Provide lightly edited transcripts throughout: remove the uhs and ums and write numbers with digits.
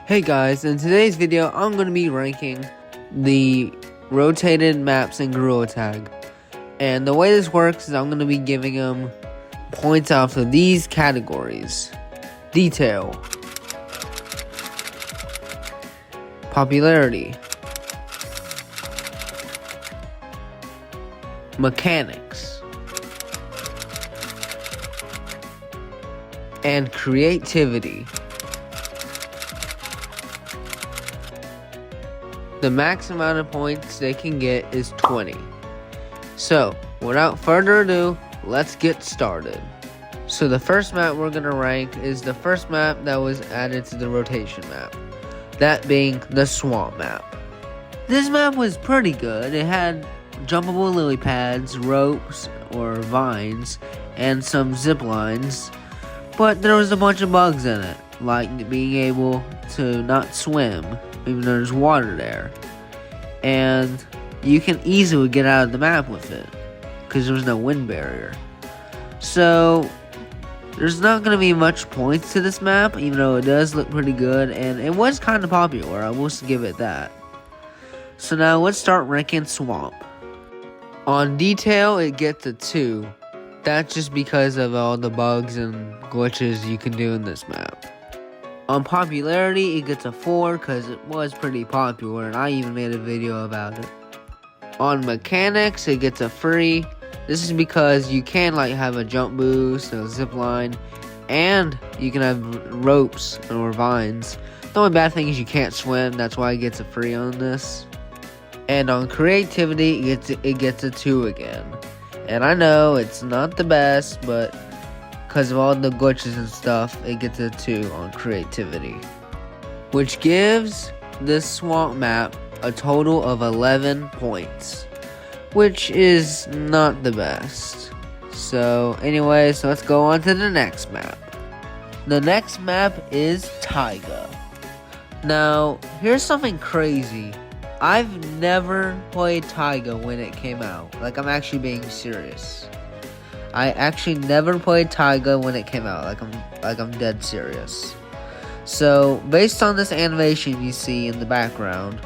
Hey guys, in today's video I'm going to be ranking the rotated maps in Gorilla Tag. And the way this works is I'm going to be giving them points off of these categories: detail, popularity, mechanics, and creativity. The max amount of points they can get is 20. So, without further ado, let's get started. So the first map we're going to rank is the first map that was added to the rotation map. That being the swamp map. This map was pretty good. It had jumpable lily pads, ropes or vines, and some zip lines. But there was a bunch of bugs in it, like being able to not swim even though there's water there, and you can easily get out of the map with it because there's no wind barrier. So there's not going to be much points to this map, even though it does look pretty good, and it was kind of popular, I will give it that. So now let's start ranking swamp. On detail it gets a 2. That's just because of all the bugs and glitches you can do in this map. On popularity, it gets a 4 because it was pretty popular and I even made a video about it. On mechanics, it gets a 3. This is because you can have a jump boost, a zip line, and you can have ropes or vines. The only bad thing is you can't swim, that's why it gets a 3 on this. And on creativity, it gets a 2 again. And I know it's not the best, but because of all the glitches and stuff, it gets a 2 on creativity. Which gives this swamp map a total of 11 points. Which is not the best. So anyways, let's go on to the next map. The next map is Taiga. Now, here's something crazy. I've never played Taiga when it came out. I'm actually being serious. I actually never played Taiga when it came out. I'm dead serious. So, based on this animation you see in the background,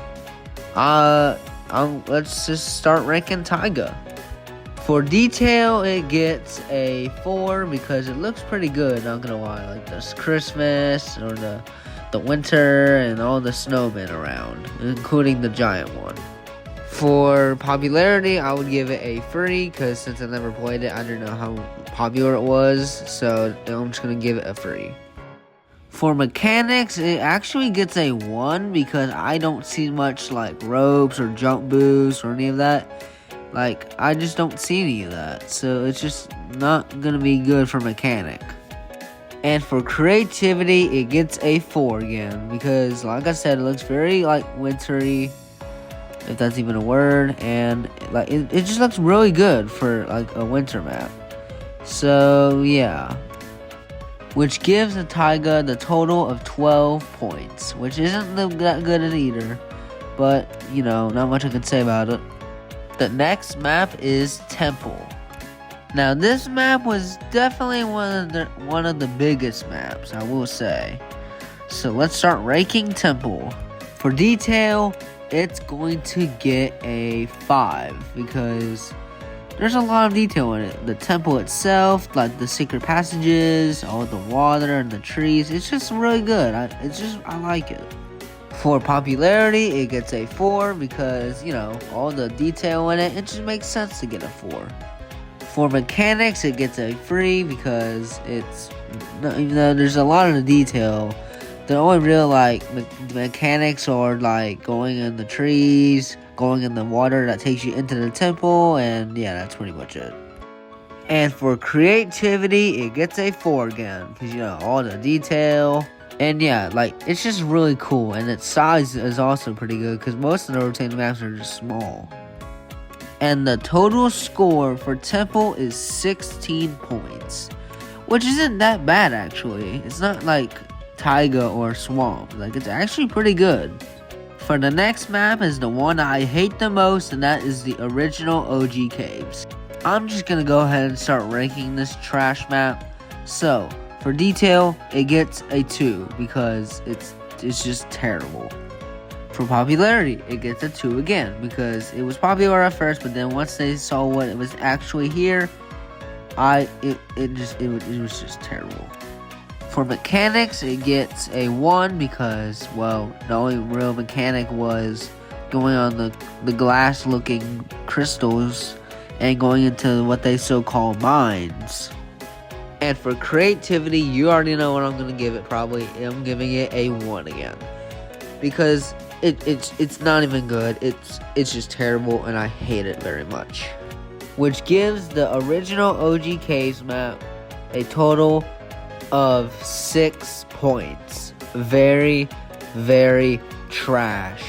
let's just start ranking Taiga. For detail, it gets a 4 because it looks pretty good, not gonna lie. Like this Christmas or the winter and all the snowmen around, including the giant one. For popularity, I would give it a 3 because since I never played it, I don't know how popular it was, so I'm just going to give it a 3. For mechanics, it actually gets a 1 because I don't see much ropes or jump boosts or any of that. I just don't see any of that, so it's just not going to be good for mechanic. And for creativity, it gets a 4 again because, like I said, it looks very wintry, if that's even a word, and it just looks really good for a winter map. So yeah, which gives the Taiga the total of 12 points, which isn't that good at either, but not much I can say about it. The next map is Temple. Now this map was definitely one of the biggest maps, I will say. So let's start ranking Temple. For detail, it's going to get a 5 because there's a lot of detail in it. The temple itself, the secret passages, all the water and the trees, it's just really good. I like it. For popularity, it gets a 4 because, all the detail in it, it just makes sense to get a 4. For mechanics, it gets a 3 because even though there's a lot of the detail, the only real mechanics are going in the trees, going in the water that takes you into the temple, and yeah, that's pretty much it. And for creativity, it gets a 4 again because all the detail, and yeah, it's just really cool, and its size is also pretty good because most of the rotating maps are just small. And the total score for Temple is 16 points, which isn't that bad actually. It's not Taiga or Swamp. It's actually pretty good. For the next map is the one I hate the most, and that is the original OG Caves. I'm just gonna go ahead and start ranking this trash map. So, for detail, it gets a 2 because it's it's just terrible. For popularity, it gets a 2 again because it was popular at first, but then once they saw what it was actually here, it was just terrible. For mechanics, it gets a 1 because, well, the only real mechanic was going on the glass-looking crystals and going into what they so-called mines. And for creativity, you already know what I'm going to give it probably. I'm giving it a 1 again. Because it's not even good. It's just terrible, and I hate it very much. Which gives the original OG Caves map a total of 6 points. Very, very trash.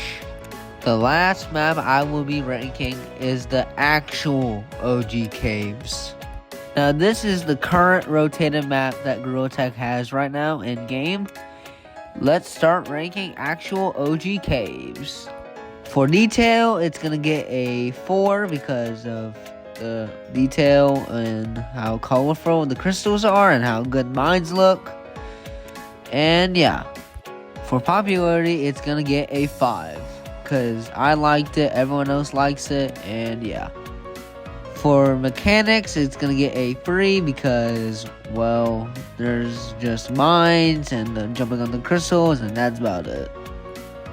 The last map I will be ranking is the actual OG Caves. Now this is the current rotated map that Gorilla Tag has right now in game. Let's start ranking actual OG Caves. For detail, it's gonna get a 4 because of the detail and how colorful the crystals are and how good mines look. And yeah, for popularity, it's gonna get a 5 because I liked it, everyone else likes it, and yeah. For mechanics, it's gonna get a 3 because, well, there's just mines and the jumping on the crystals, and that's about it.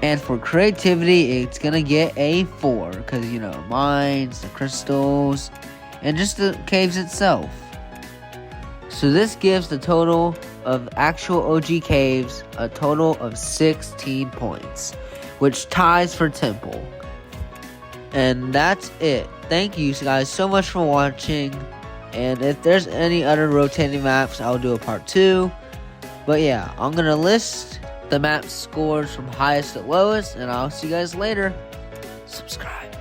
And for creativity, it's gonna get a 4 because, you know, mines, the crystals, and just the caves itself. So this gives the total of actual OG Caves a total of 16 points, which ties for Temple. And that's it. Thank you guys so much for watching. And if there's any other rotating maps, I'll do a part 2. But yeah, I'm gonna list the map scores from highest to lowest, and I'll see you guys later. Subscribe.